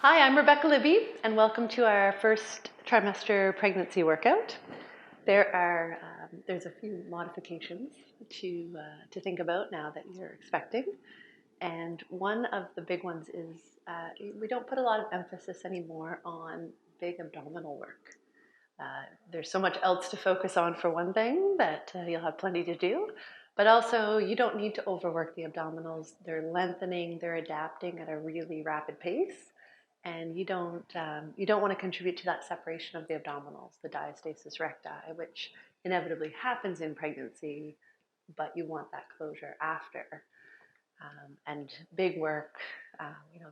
Hi, I'm Rebecca Libby, and welcome to our first trimester pregnancy workout. There's a few modifications to think about now that you're expecting, and one of the big ones is we don't put a lot of emphasis anymore on big abdominal work. There's so much else to focus on for one thing that you'll have plenty to do, but also you don't need to overwork the abdominals. They're lengthening, they're adapting at a really rapid pace, and you don't want to contribute to that separation of the abdominals, the diastasis recti, which inevitably happens in pregnancy, but you want that closure after. And big work,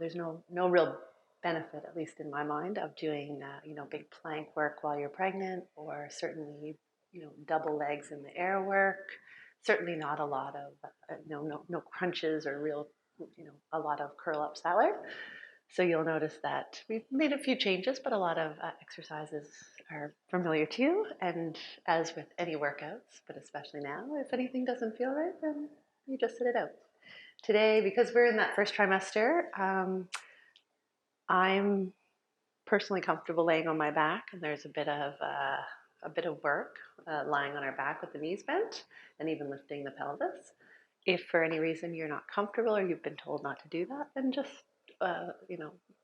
there's no real benefit, at least in my mind, of doing big plank work while you're pregnant, or certainly double legs in the air work. Certainly not a lot of no crunches or real a lot of curl ups that way. So you'll notice that we've made a few changes, but a lot of exercises are familiar to you. And as with any workouts, but especially now, if anything doesn't feel right, then you just sit it out. Today, because we're in that first trimester, I'm personally comfortable laying on my back, and there's a bit of work lying on our back with the knees bent, and even lifting the pelvis. If for any reason you're not comfortable or you've been told not to do that, then just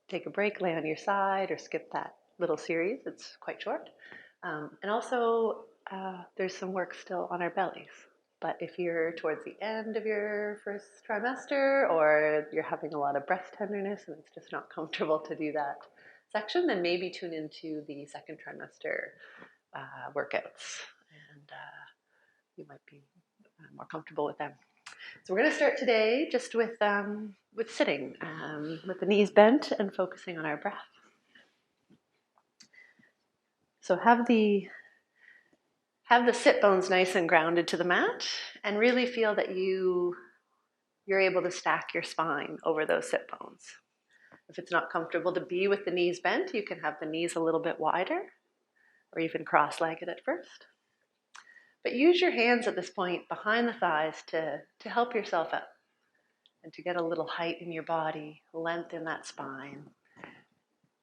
take a break, lay on your side, or skip that little series. It's quite short. And also, there's some work still on our bellies. But if you're towards the end of your first trimester, or you're having a lot of breast tenderness and it's just not comfortable to do that section, then maybe tune into the second trimester workouts, and you might be more comfortable with them. So we're going to start today just with sitting, with the knees bent and focusing on our breath. So have the sit bones nice and grounded to the mat, and really feel that you're able to stack your spine over those sit bones. If it's not comfortable to be with the knees bent, you can have the knees a little bit wider, or even cross-legged at first. But use your hands at this point behind the thighs to help yourself up, and to get a little height in your body, length in that spine.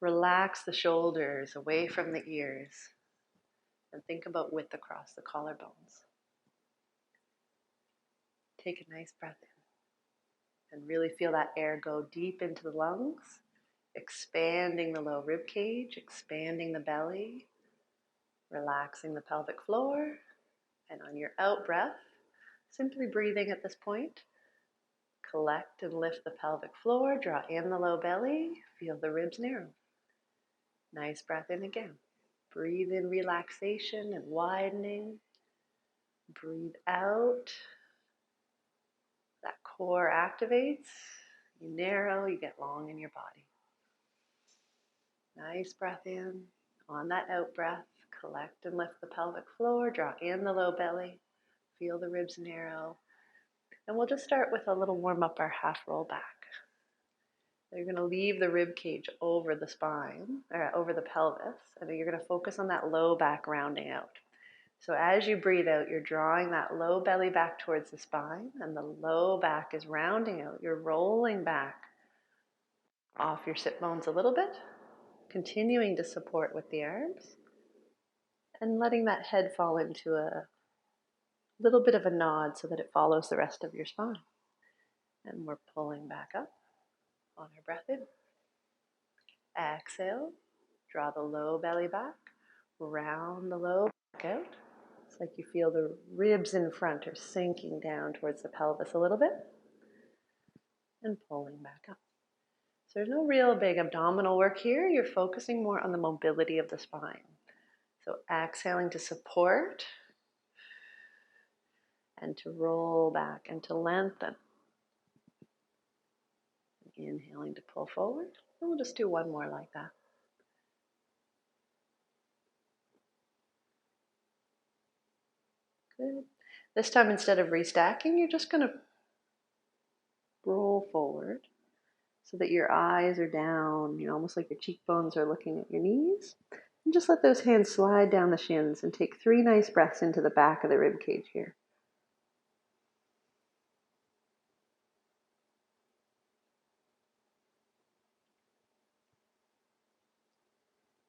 Relax the shoulders away from the ears, and think about width across the collarbones. Take a nice breath in, and really feel that air go deep into the lungs, expanding the low rib cage, expanding the belly, relaxing the pelvic floor. And on your out breath, simply breathing at this point, collect and lift the pelvic floor, draw in the low belly, feel the ribs narrow. Nice breath in again. Breathe in relaxation and widening. Breathe out. That core activates. You narrow, you get long in your body. Nice breath in. On that out breath, collect and lift the pelvic floor, draw in the low belly, feel the ribs narrow. And we'll just start with a little warm up, our half roll back. You're going to leave the rib cage over the spine, or over the pelvis, and you're going to focus on that low back rounding out. So as you breathe out, you're drawing that low belly back towards the spine, and the low back is rounding out. You're rolling back off your sit bones a little bit, continuing to support with the arms, and letting that head fall into a little bit of a nod so that it follows the rest of your spine. And we're pulling back up on our breath in. Exhale, draw the low belly back, round the low back out. It's like you feel the ribs in front are sinking down towards the pelvis a little bit, and pulling back up. So there's no real big abdominal work here. You're focusing more on the mobility of the spine. So exhaling to support, and to roll back, and to lengthen. Inhaling to pull forward. And we'll just do one more like that. Good. This time, instead of restacking, you're just going to roll forward so that your eyes are down, almost like your cheekbones are looking at your knees. And just let those hands slide down the shins, and take 3 nice breaths into the back of the rib cage here.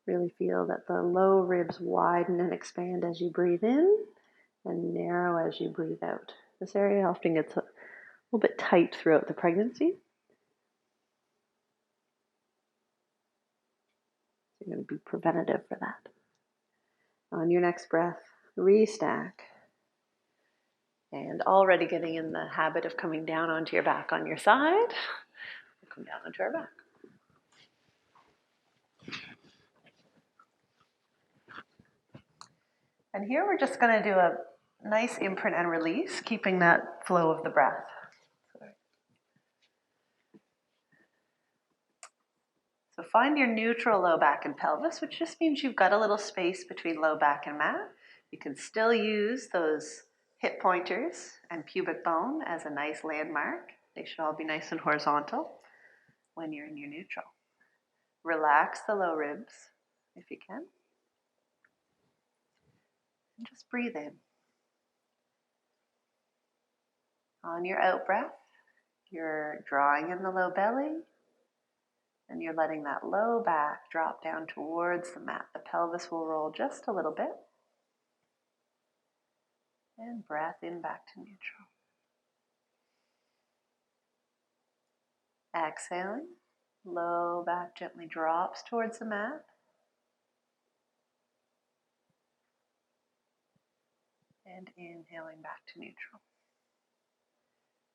Really feel that the low ribs widen and expand as you breathe in and narrow as you breathe out. This area often gets a little bit tight throughout the pregnancy. So you're going to be preventative for that. On your next breath, restack. And already getting in the habit of coming down onto your back on your side. We'll come down onto our back. And here we're just going to do a nice imprint and release, keeping that flow of the breath. So find your neutral low back and pelvis, which just means you've got a little space between low back and mat. You can still use those hip pointers and pubic bone as a nice landmark. They should all be nice and horizontal when you're in your neutral. Relax the low ribs if you can. And just breathe in. On your out breath, you're drawing in the low belly, and you're letting that low back drop down towards the mat. The pelvis will roll just a little bit. And breath in back to neutral. Exhaling, low back gently drops towards the mat. And inhaling back to neutral.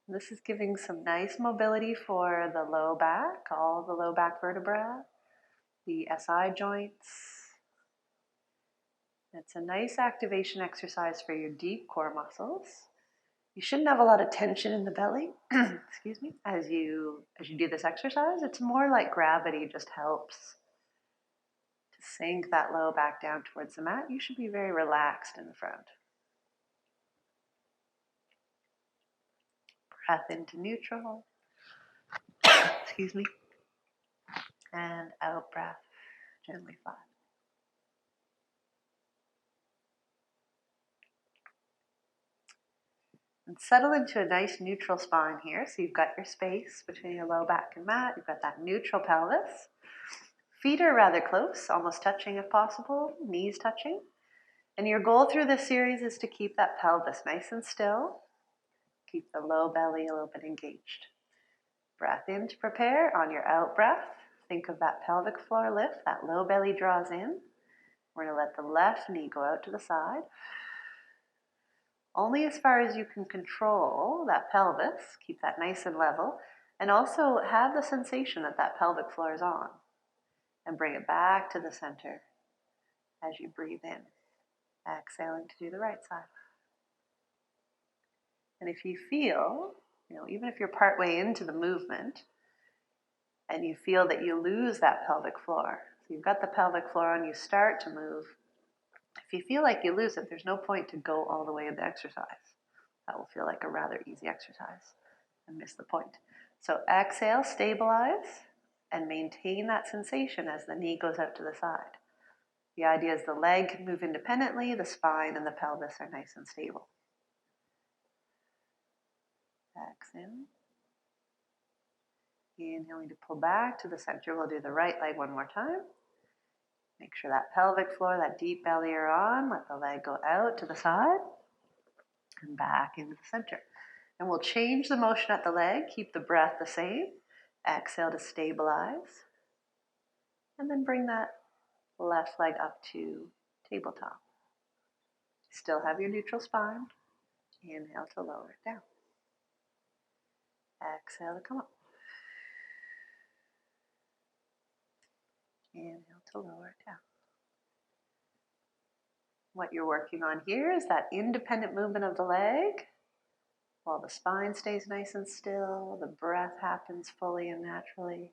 This is giving some nice mobility for the low back, all the low back vertebrae, the SI joints. It's a nice activation exercise for your deep core muscles. You shouldn't have a lot of tension in the belly, excuse me, as you do this exercise. It's more like gravity just helps to sink that low back down towards the mat. You should be very relaxed in the front. Breath into neutral, excuse me, and out breath, gently flat. And settle into a nice neutral spine here. So you've got your space between your low back and mat. You've got that neutral pelvis. Feet are rather close, almost touching if possible, knees touching. And your goal through this series is to keep that pelvis nice and still. Keep the low belly a little bit engaged. Breath in to prepare. On your out breath, think of that pelvic floor lift. That low belly draws in. We're going to let the left knee go out to the side. Only as far as you can control that pelvis. Keep that nice and level. And also have the sensation that that pelvic floor is on. And bring it back to the center as you breathe in. Exhaling to do the right side. And if you feel, even if you're partway into the movement and you feel that you lose that pelvic floor, so you've got the pelvic floor on, you start to move. If you feel like you lose it, there's no point to go all the way in the exercise. That will feel like a rather easy exercise and miss the point. So exhale, stabilize, and maintain that sensation as the knee goes out to the side. The idea is the leg can move independently, the spine and the pelvis are nice and stable. Exhale. Inhaling to pull back to the center. We'll do the right leg one more time. Make sure that pelvic floor, that deep belly are on. Let the leg go out to the side and back into the center. And we'll change the motion at the leg. Keep the breath the same. Exhale to stabilize. And then bring that left leg up to tabletop. Still have your neutral spine. Inhale to lower it down. Exhale to come up. Inhale to lower it down. What you're working on here is that independent movement of the leg while the spine stays nice and still, the breath happens fully and naturally.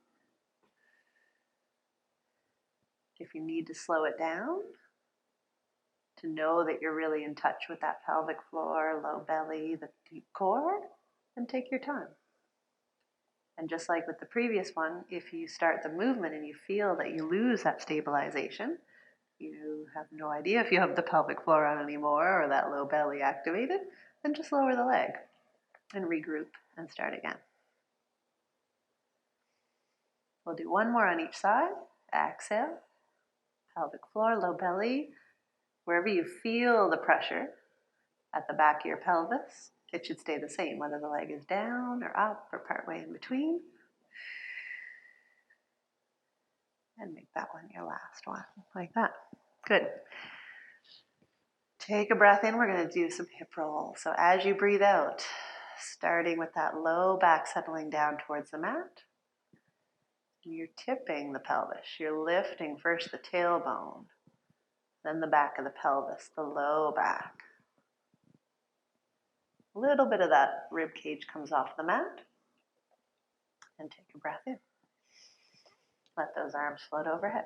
If you need to slow it down, to know that you're really in touch with that pelvic floor, low belly, the deep core, then take your time. And just like with the previous one, if you start the movement and you feel that you lose that stabilization, you have no idea if you have the pelvic floor on anymore or that low belly activated, then just lower the leg and regroup and start again. We'll do one more on each side. Exhale, pelvic floor, low belly, wherever you feel the pressure at the back of your pelvis, it should stay the same, whether the leg is down or up or partway in between. And make that one your last one, like that. Good. Take a breath in. We're going to do some hip rolls. So as you breathe out, starting with that low back settling down towards the mat, you're tipping the pelvis. You're lifting first the tailbone, then the back of the pelvis, the low back. A little bit of that rib cage comes off the mat. And take a breath in. Let those arms float overhead.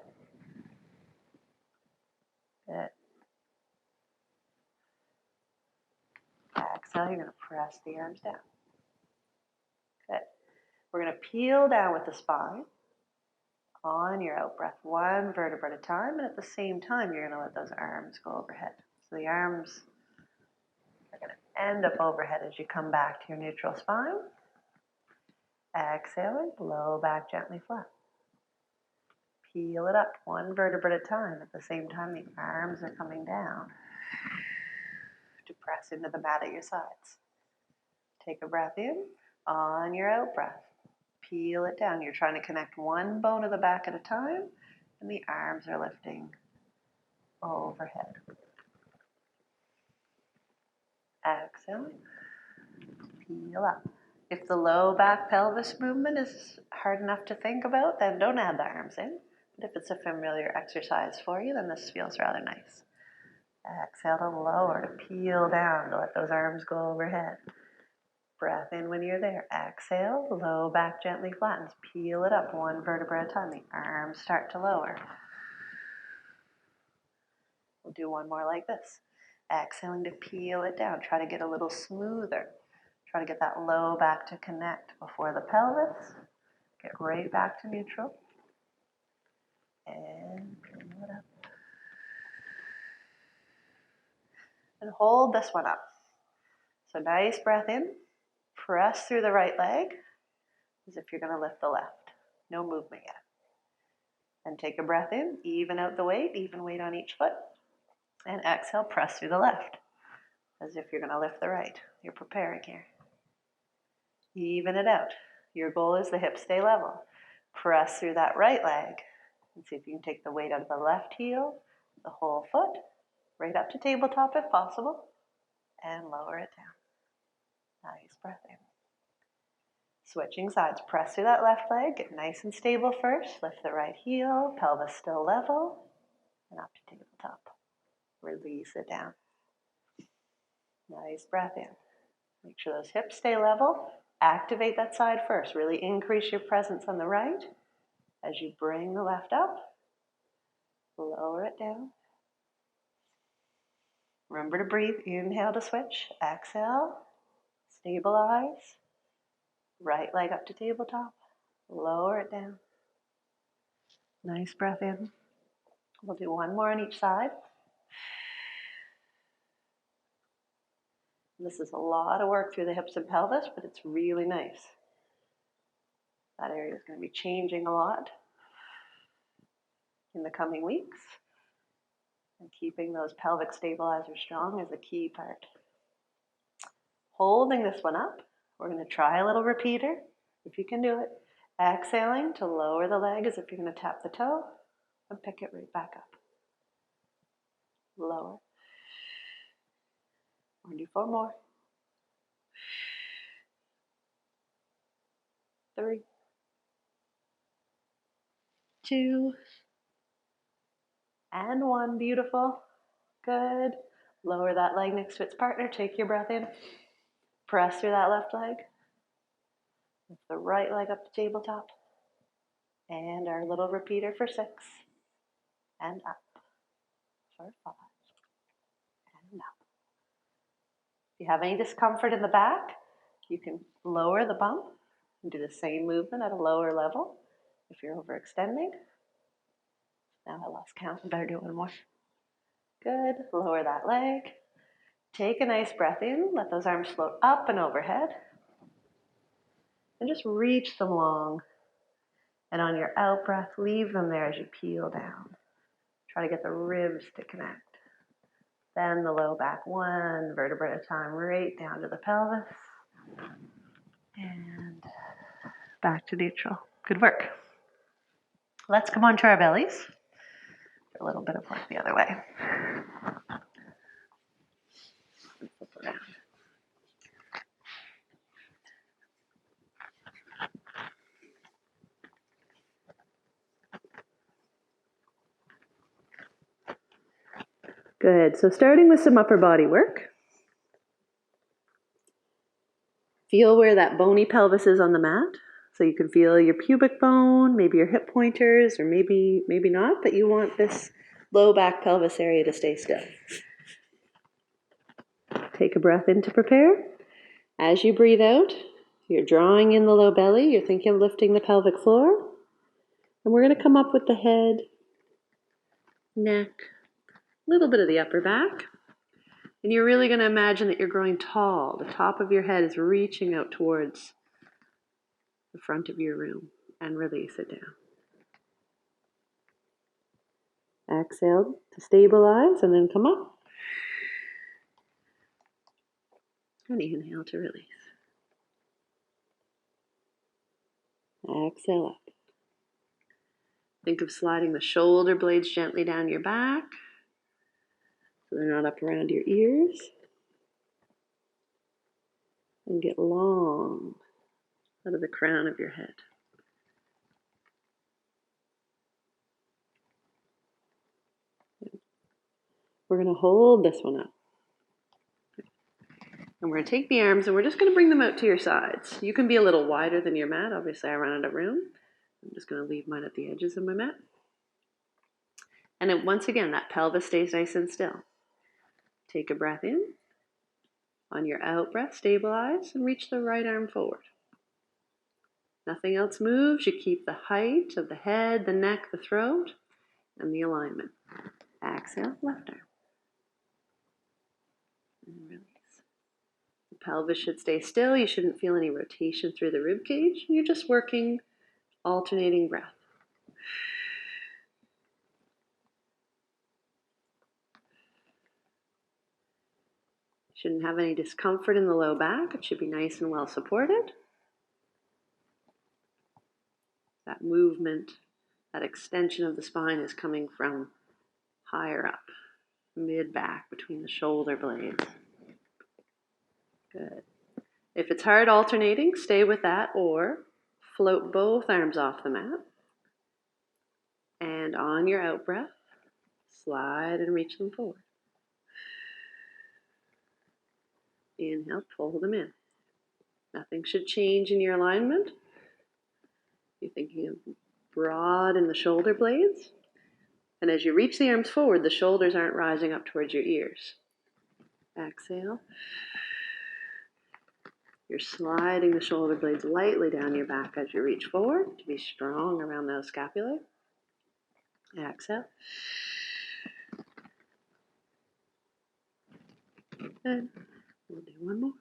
Good. Exhale, you're going to press the arms down. Good. We're going to peel down with the spine on your out breath, one vertebra at a time, and at the same time, you're going to let those arms go overhead. So the arms are going to end up overhead as you come back to your neutral spine. Exhaling, low back gently flat. Peel it up, one vertebra at a time. At the same time, the arms are coming down to press into the mat at your sides. Take a breath in. On your out breath, peel it down. You're trying to connect one bone of the back at a time, and the arms are lifting overhead. Exhaling, peel up. If the low back pelvis movement is hard enough to think about, then don't add the arms in. But if it's a familiar exercise for you, then this feels rather nice. Exhale to lower, to peel down, to let those arms go overhead. Breath in when you're there. Exhale, low back gently flattens. Peel it up, one vertebra at a time. The arms start to lower. We'll do one more like this. Exhaling to peel it down. Try to get a little smoother. Try to get that low back to connect before the pelvis. Get right back to neutral. And peel it up. And hold this one up. So nice breath in. Press through the right leg as if you're going to lift the left. No movement yet. And take a breath in. Even out the weight. Even weight on each foot. And exhale. Press through the left as if you're going to lift the right. You're preparing here. Even it out. Your goal is the hips stay level. Press through that right leg and see if you can take the weight out of the left heel, the whole foot, right up to tabletop if possible, and lower it down. Nice breath in. Switching sides. Press through that left leg. Get nice and stable first. Lift the right heel, pelvis still level, and up to tabletop. Release it down. Nice breath in. Make sure those hips stay level. Activate that side first. Really increase your presence on the right. As you bring the left up, lower it down. Remember to breathe. Inhale to switch. Exhale. Stabilize. Right leg up to tabletop. Lower it down. Nice breath in. We'll do one more on each side. This is a lot of work through the hips and pelvis, but it's really nice. That area is going to be changing a lot in the coming weeks. And keeping those pelvic stabilizers strong is a key part. Holding this one up, we're going to try a little repeater, if you can do it. Exhaling to lower the leg as if you're going to tap the toe and pick it right back up. Lower. We'll do 4 more. 3, 2, and 1. Beautiful. Good. Lower that leg next to its partner. Take your breath in. Press through that left leg. Lift the right leg up to tabletop. And our little repeater for 6. And up. For 5. And up. If you have any discomfort in the back, you can lower the bump and do the same movement at a lower level if you're overextending. Now I lost count. I better do one more. Good. Lower that leg. Take a nice breath in. Let those arms float up and overhead. And just reach them long. And on your out breath, leave them there as you peel down. Try to get the ribs to connect. Then the low back, one vertebra at a time, right down to the pelvis. And back to neutral. Good work. Let's come on to our bellies. A little bit of work the other way. Flip around. Good. So starting with some upper body work. Feel where that bony pelvis is on the mat. So you can feel your pubic bone, maybe your hip pointers, or maybe not, but you want this low back pelvis area to stay still. Take a breath in to prepare. As you breathe out, you're drawing in the low belly. You're thinking of lifting the pelvic floor. And we're going to come up with the head, neck, a little bit of the upper back. And you're really going to imagine that you're growing tall. The top of your head is reaching out towards the front of your room, and release it down. Exhale to stabilize and then come up. And inhale to release. Exhale up. Think of sliding the shoulder blades gently down your back so they're not up around your ears. And get long out of the crown of your head. We're going to hold this one up. And we're going to take the arms and we're just going to bring them out to your sides. You can be a little wider than your mat. Obviously, I run out of room. I'm just going to leave mine at the edges of my mat. And then once again, that pelvis stays nice and still. Take a breath in. On your out breath, stabilize and reach the right arm forward. Nothing else moves. You keep the height of the head, the neck, the throat, and the alignment. Exhale, left arm. And release. The pelvis should stay still. You shouldn't feel any rotation through the rib cage. You're just working alternating breath. Shouldn't have any discomfort in the low back. It should be nice and well supported. That movement, that extension of the spine is coming from higher up, mid-back between the shoulder blades. Good. If it's hard alternating, stay with that or float both arms off the mat. And on your out breath, slide and reach them forward. Inhale, pull them in. Nothing should change in your alignment. You're thinking of broad in the shoulder blades. And as you reach the arms forward, the shoulders aren't rising up towards your ears. Exhale. You're sliding the shoulder blades lightly down your back as you reach forward to be strong around those scapulae. Exhale. And we'll do one more.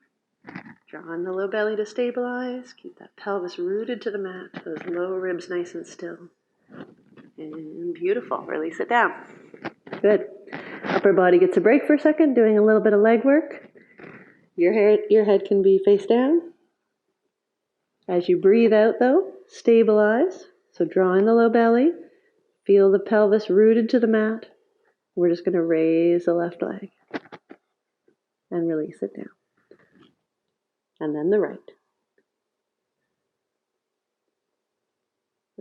Draw in the low belly to stabilize. Keep that pelvis rooted to the mat. Those low ribs nice and still. And beautiful. Release it down. Good. Upper body gets a break for a second, doing a little bit of leg work. Your head can be face down. As you breathe out, though, stabilize. So draw in the low belly. Feel the pelvis rooted to the mat. We're just going to raise the left leg and release it down. And then the right.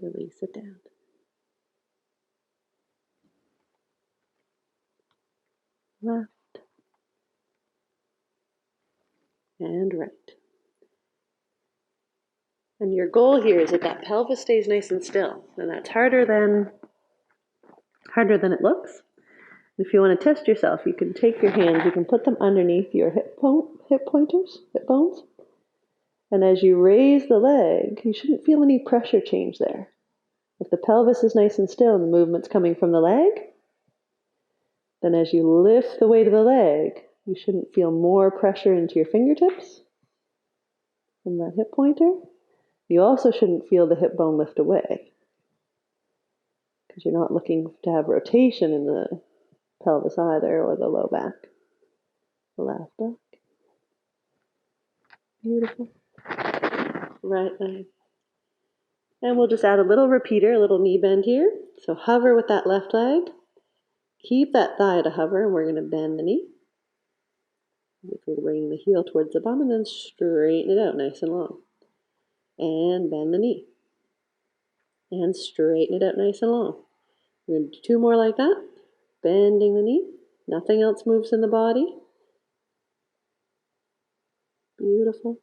Release it down. Left. And right. And your goal here is that pelvis stays nice and still. And that's harder than it looks. If you want to test yourself, you can take your hands, you can put them underneath your hip pointers, hip bones. And as you raise the leg, you shouldn't feel any pressure change there. If the pelvis is nice and still and the movement's coming from the leg, then as you lift the weight of the leg, you shouldn't feel more pressure into your fingertips from that hip pointer. You also shouldn't feel the hip bone lift away. because you're not looking to have rotation in the pelvis either, or the low back. Left back. Beautiful. Right leg. And we'll just add a little repeater, a little knee bend here. So hover with that left leg. Keep that thigh to hover, and we're going to bend the knee. We'll bring the heel towards the bum and then straighten it out nice and long. And bend the knee. And straighten it out nice and long. We're going to do 2 more like that. Bending the knee. Nothing else moves in the body. Beautiful.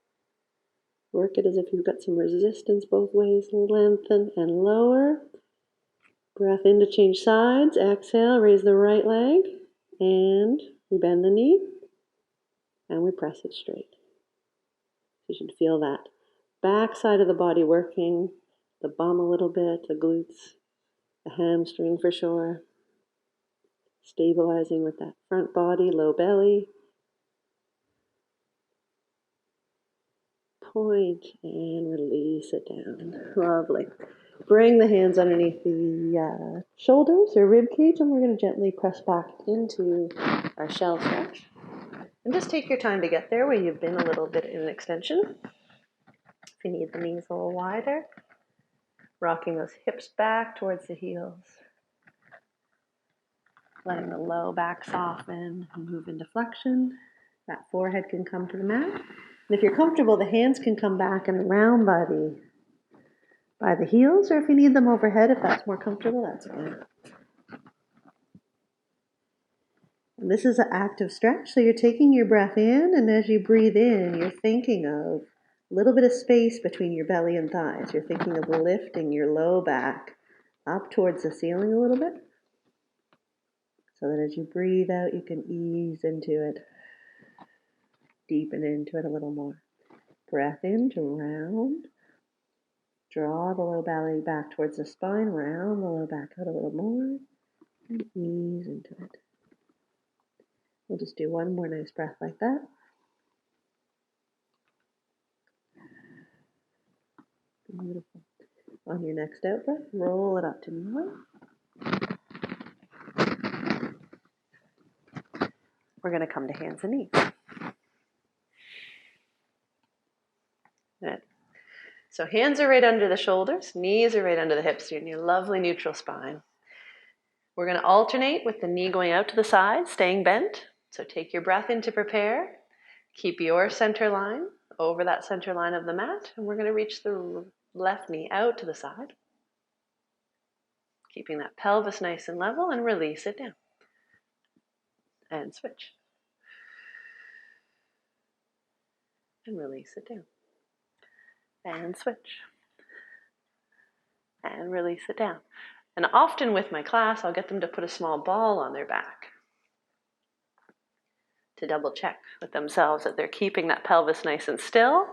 Work it as if you've got some resistance both ways. Lengthen and lower. Breath in to change sides. Exhale, raise the right leg. And we bend the knee. And we press it straight. You should feel that back side of the body working. The bum a little bit, the glutes, the hamstring for sure. Stabilizing with that front body, low belly. Point and release it down. Lovely. Bring the hands underneath the shoulders or rib cage, and we're going to gently press back into our shell stretch. And just take your time to get there where you've been a little bit in extension. If you need the knees a little wider, rocking those hips back towards the heels. Letting the low back soften and move into flexion. That forehead can come to the mat. And if you're comfortable, the hands can come back and round by the heels, or if you need them overhead, if that's more comfortable, that's fine. And this is an active stretch, so you're taking your breath in, and as you breathe in, you're thinking of a little bit of space between your belly and thighs. You're thinking of lifting your low back up towards the ceiling a little bit, so that as you breathe out, you can ease into it, deepen into it a little more. Breath in to round. Draw the low belly back towards the spine, round the low back out a little more, and ease into it. We'll just do 1 more nice breath like that. Beautiful. On your next out breath, roll it up to knee. We're going to come to hands and knees. Good. So hands are right under the shoulders, knees are right under the hips. You're in your lovely neutral spine. We're going to alternate with the knee going out to the side, staying bent. So take your breath in to prepare. Keep your center line over that center line of the mat. And we're going to reach the left knee out to the side. Keeping that pelvis nice and level, and release it down. And switch. And release it down. And switch. And release it down. And often with my class, I'll get them to put a small ball on their back to double check with themselves that they're keeping that pelvis nice and still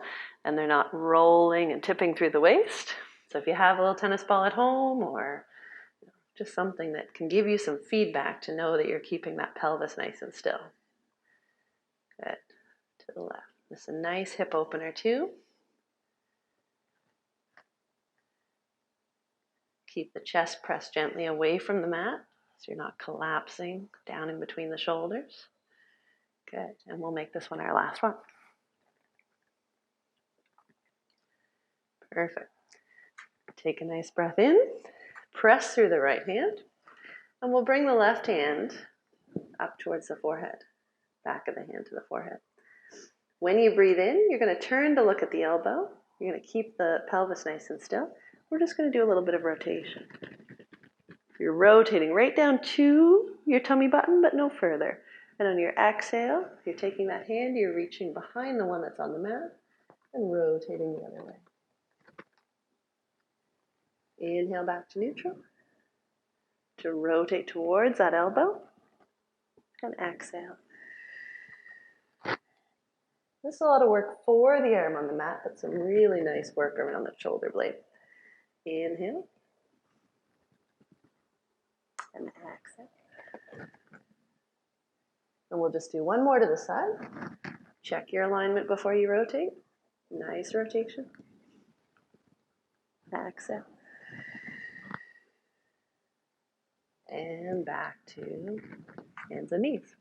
and they're not rolling and tipping through the waist. So if you have a little tennis ball at home, or just something that can give you some feedback to know that you're keeping that pelvis nice and still. Good. To the left. This is a nice hip opener too. Keep the chest pressed gently away from the mat so you're not collapsing down in between the shoulders. Good. And we'll make this one our last one. Perfect. Take a nice breath in. Press through the right hand. And we'll bring the left hand up towards the forehead. Back of the hand to the forehead. When you breathe in, you're going to turn to look at the elbow. You're going to keep the pelvis nice and still. We're just going to do a little bit of rotation. You're rotating right down to your tummy button, but no further. And on your exhale, you're taking that hand, you're reaching behind the one that's on the mat and rotating the other way. Inhale back to neutral. To rotate towards that elbow. And exhale. This is a lot of work for the arm on the mat, but some really nice work around the shoulder blade. Inhale. And exhale. And we'll just do 1 more to the side. Check your alignment before you rotate. Nice rotation. Exhale. and back to hands and knees.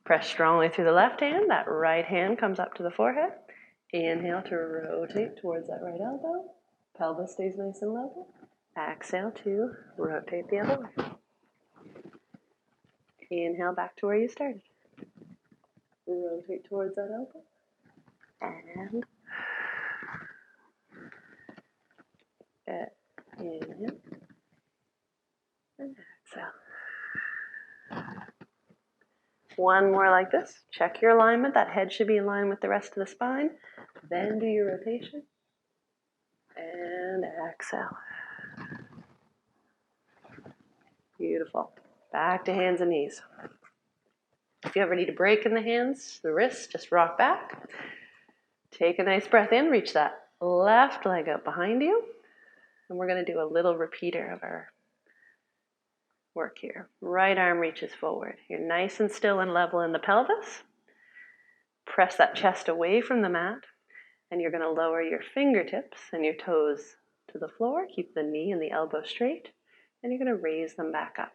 Press strongly through the left hand. That right hand comes up to the forehead. Inhale to rotate towards that right elbow. Pelvis stays nice and level. Exhale to rotate the other way. Inhale back to where you started. Rotate towards that elbow. And inhale. And exhale. One more like this. Check your alignment. That head should be in line with the rest of the spine. Then do your rotation. And exhale. Beautiful. Back to hands and knees. If you ever need a break in the hands, the wrists, just rock back. Take a nice breath in. Reach that left leg out behind you. And we're going to do a little repeater of our work here. Right arm reaches forward. You're nice and still and level in the pelvis. Press that chest away from the mat. And you're going to lower your fingertips and your toes to the floor. Keep the knee and the elbow straight. And you're going to raise them back up.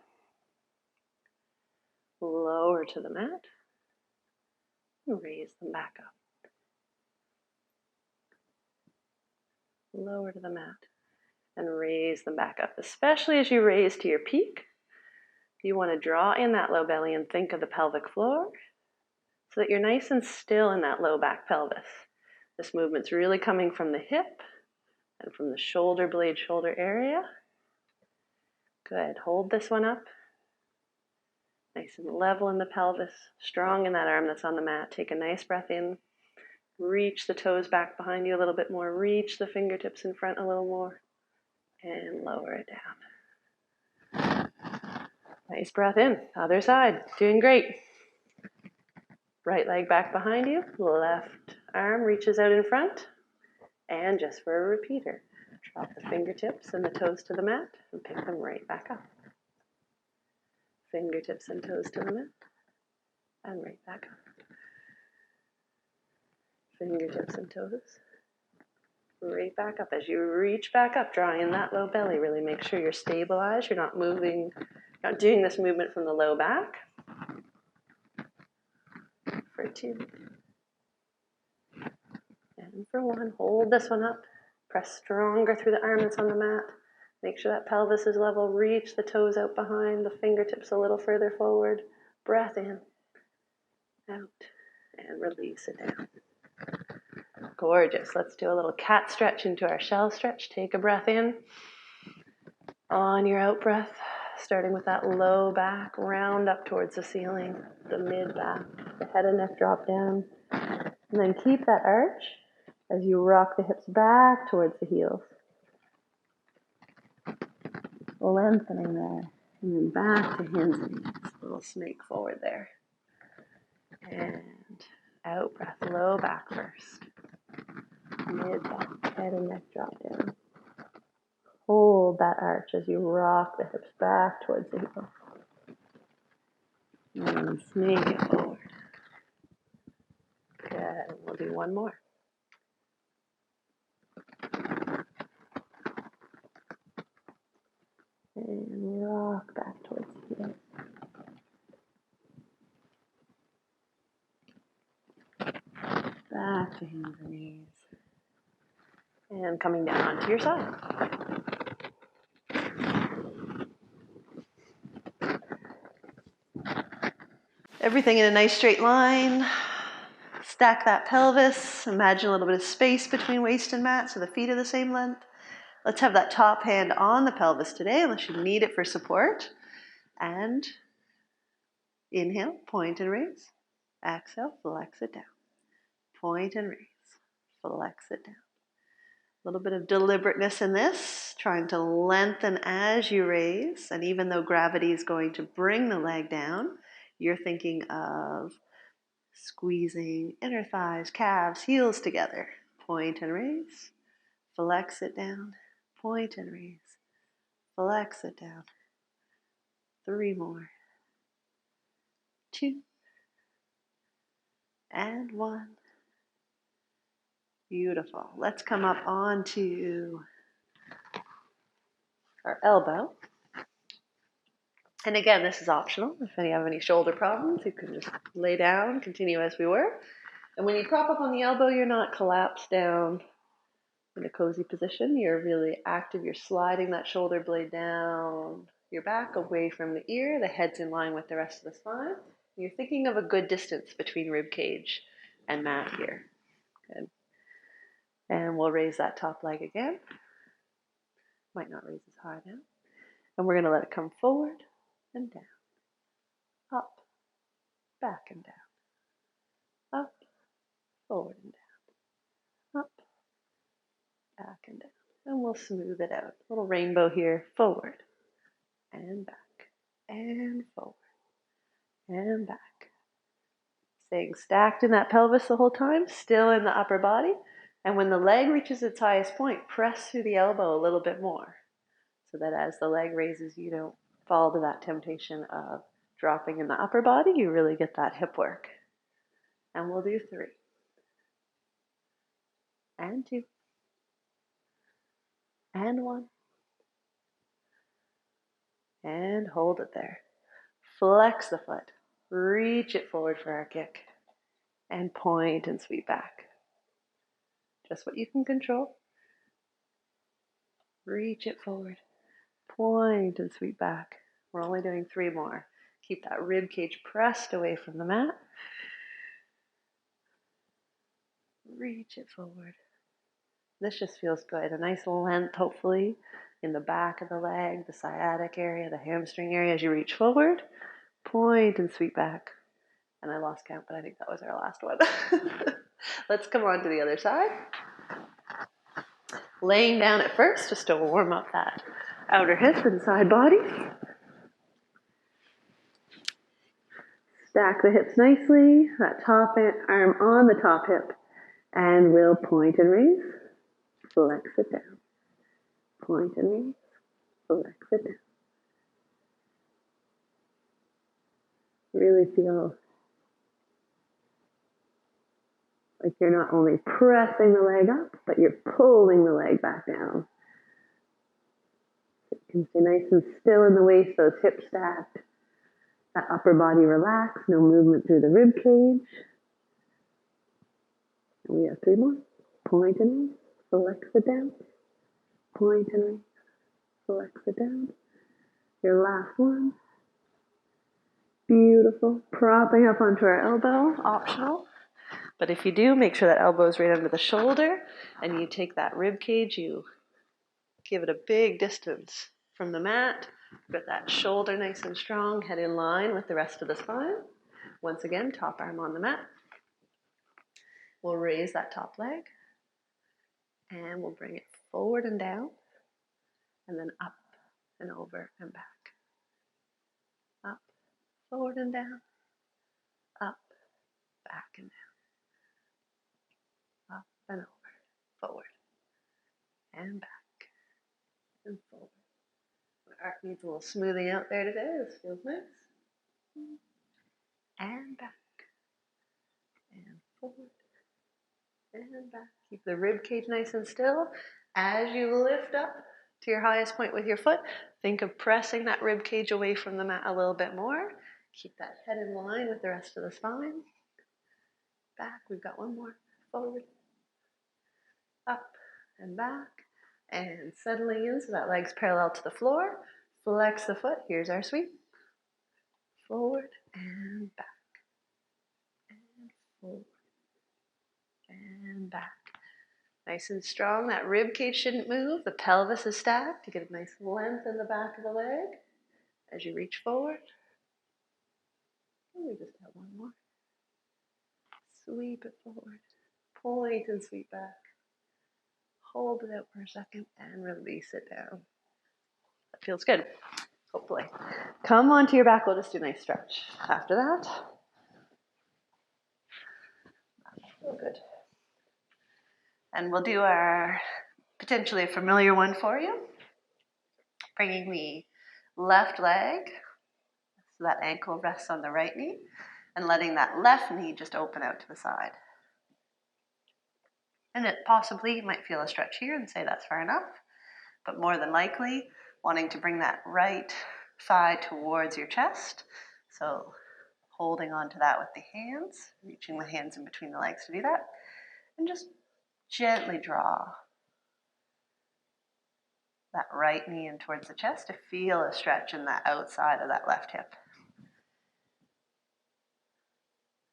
Lower to the mat. And raise them back up. Lower to the mat. And raise them back up. Especially as you raise to your peak. You want to draw in that low belly and think of the pelvic floor so that you're nice and still in that low back pelvis. This movement's really coming from the hip and from the shoulder blade, shoulder area. Good. Hold this one up. Nice and level in the pelvis, strong in that arm that's on the mat. Take a nice breath in. Reach the toes back behind you a little bit more. Reach the fingertips in front a little more. And lower it down. Nice breath in. Other side. Doing great. Right leg back behind you. Left arm reaches out in front. And just for a repeater, drop the fingertips and the toes to the mat and pick them right back up. Fingertips and toes to the mat and right back up. Fingertips and toes right back up. As you reach back up, draw in that low belly. Really make sure you're stabilized. You're not moving, not doing this movement from the low back. For 2. And for 1. Hold this one up. Press stronger through the arm that's on the mat. Make sure that pelvis is level. Reach the toes out behind, the fingertips a little further forward. Breath in, out, and release it down. Gorgeous. Let's do a little cat stretch into our shell stretch. Take a breath in. On your out breath, starting with that low back, round up towards the ceiling, the mid back, the head and neck drop down. And then keep that arch as you rock the hips back towards the heels. Lengthening there. And then back to hands and knees. A little snake forward there. And out breath, low back first. Mid back, head and neck drop down. Hold that arch as you rock the hips back towards the heel. And snake it forward. Good. We'll do one more. And rock back towards the heel. Back to hands and knees. And coming down onto your side. Everything in a nice straight line. Stack that pelvis. Imagine a little bit of space between waist and mat so the feet are the same length. Let's have that top hand on the pelvis today, unless you need it for support. And inhale, point and raise. Exhale, flex it down. Point and raise. Flex it down. A little bit of deliberateness in this, trying to lengthen as you raise. And even though gravity is going to bring the leg down, you're thinking of squeezing inner thighs, calves, heels together. Point and raise. Flex it down. Point and raise. Flex it down. 3 more. 2. And 1. Beautiful. Let's come up onto our elbow. And again, this is optional. If you have any shoulder problems, you can just lay down, continue as we were. And when you prop up on the elbow, you're not collapsed down in a cozy position. You're really active. You're sliding that shoulder blade down your back away from the ear. The head's in line with the rest of the spine. You're thinking of a good distance between rib cage and mat here. Good. And we'll raise that top leg again. Might not raise as high now. And we're going to let it come forward and down. Up, back and down. Up, forward and down. Up, back and down. And we'll smooth it out. A little rainbow here. Forward and back and forward and back. Staying stacked in that pelvis the whole time, still in the upper body. And when the leg reaches its highest point, press through the elbow a little bit more so that as the leg raises, you don't fall to that temptation of dropping in the upper body. You really get that hip work. And we'll do 3 and 2 and 1 and hold it there. Flex the foot, reach it forward for our kick, and point and sweep back. Just what you can control. Reach it forward, point and sweep back. We're only doing 3 more. Keep that rib cage pressed away from the mat. Reach it forward. This just feels good. A nice length, hopefully, in the back of the leg, the sciatic area, the hamstring area as you reach forward. Point and sweep back. And I lost count, but I think that was our last one. Let's come on to the other side. Laying down at first, just to warm up that outer hip and side body. Stack the hips nicely, that top arm on the top hip, and we'll point and raise, flex it down. Point and raise, flex it down. Really feel like you're not only pressing the leg up, but you're pulling the leg back down. So you can stay nice and still in the waist, those hips stacked. That upper body relaxed, no movement through the rib cage. And we have 3 more. Point and raise, flex it down. Point and raise, flex it down. Your last one. Beautiful. Propping up onto our elbow, optional. But if you do, make sure that elbow is right under the shoulder and you take that rib cage, you give it a big distance from the mat. Get that shoulder nice and strong, head in line with the rest of the spine. Once again, top arm on the mat. We'll raise that top leg and we'll bring it forward and down and then up and over and back. Up, forward and down, up, back and down, up and over, forward and back and forward. My arc needs a little smoothing out there today. This feels nice. And back and forward and back. Keep the rib cage nice and still. As you lift up to your highest point with your foot, think of pressing that rib cage away from the mat a little bit more. Keep that head in line with the rest of the spine. Back, we've got 1 more. Forward, up and back. And settling in so that leg's parallel to the floor. Flex the foot. Here's our sweep. Forward and back. And forward and back. Nice and strong. That rib cage shouldn't move. The pelvis is stacked. You get a nice length in the back of the leg as you reach forward. And we just have 1 more. Sweep it forward. Point and sweep back. Hold it out for a second and release it down. That feels good, hopefully. Come onto your back. We'll just do a nice stretch after that. Feel good. And we'll do our potentially familiar one for you. Bringing the left leg so that ankle rests on the right knee and letting that left knee just open out to the side. And it possibly, you might feel a stretch here and say that's far enough, but more than likely wanting to bring that right thigh towards your chest. So holding on to that with the hands, reaching the hands in between the legs to do that. And just gently draw that right knee in towards the chest to feel a stretch in that outside of that left hip.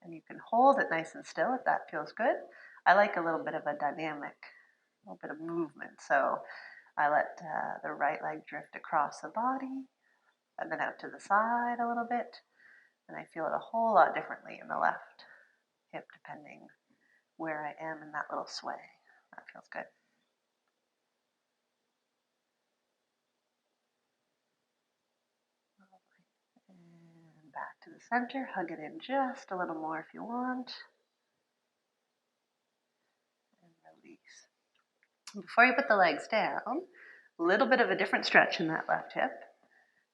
And you can hold it nice and still if that feels good. I like a little bit of a dynamic, a little bit of movement. So I let the right leg drift across the body and then out to the side a little bit. And I feel it a whole lot differently in the left hip depending where I am in that little sway. That feels good. And back to the center. Hug it in just a little more if you want. And release. Before you put the legs down, a little bit of a different stretch in that left hip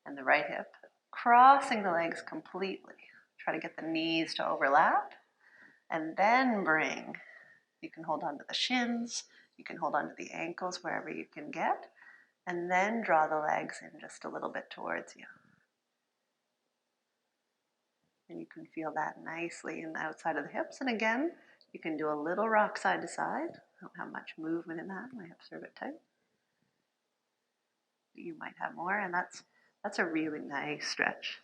and the right hip. Crossing the legs completely. Try to get the knees to overlap. And then bring, you can hold on to the shins, you can hold on to the ankles wherever you can get, and then draw the legs in just a little bit towards you. And you can feel that nicely in the outside of the hips. And again, you can do a little rock side to side. I don't have much movement in that. My hips are a bit tight. You might have more, and that's a really nice stretch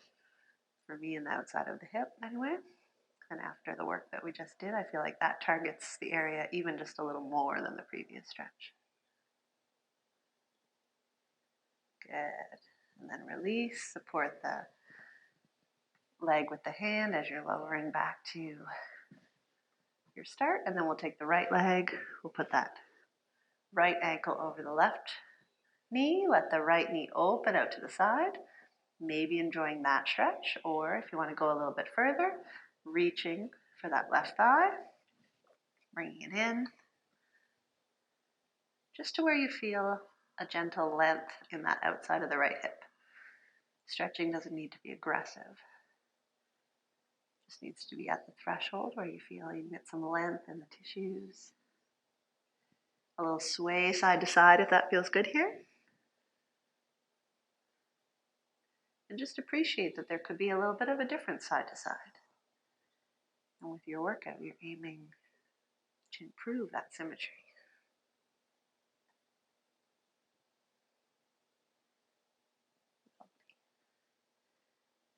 for me in the outside of the hip anyway. And after the work that we just did, I feel like that targets the area even just a little more than the previous stretch. Good. And then release, support the leg with the hand as you're lowering back to your start. And then we'll take the right leg, we'll put that right ankle over the left knee, let the right knee open out to the side, maybe enjoying that stretch, or if you want to go a little bit further, reaching for that left thigh, bringing it in, just to where you feel a gentle length in that outside of the right hip. Stretching doesn't need to be aggressive. It just needs to be at the threshold where you feel you get some length in the tissues. A little sway side to side if that feels good here. And just appreciate that there could be a little bit of a difference side to side. And with your workout, you're aiming to improve that symmetry.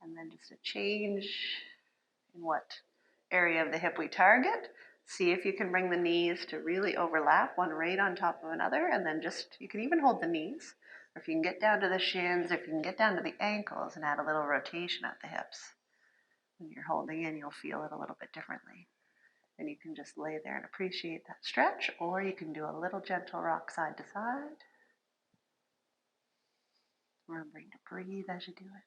And then just a change in what area of the hip we target. See if you can bring the knees to really overlap, one right on top of another, and then just, you can even hold the knees, or if you can get down to the shins, or if you can get down to the ankles and add a little rotation at the hips. When you're holding in, you'll feel it a little bit differently. And you can just lay there and appreciate that stretch, or you can do a little gentle rock side to side. Remembering to breathe as you do it.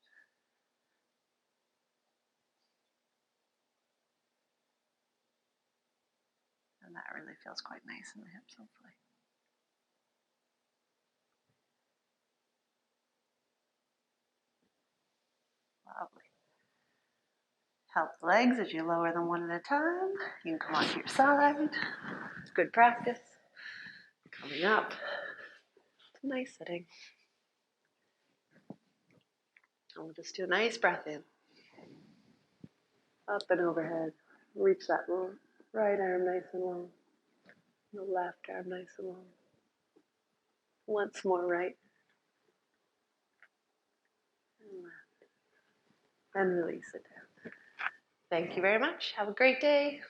And that really feels quite nice in the hips, hopefully. Lovely. Help the legs as you lower them one at a time. You can come onto your side. It's good practice. Coming up. It's a nice sitting. And we'll just do a nice breath in. Up and overhead. Reach that right arm nice and long. The left arm nice and long. Once more right. And left. And release it down. Thank you very much. Have a great day.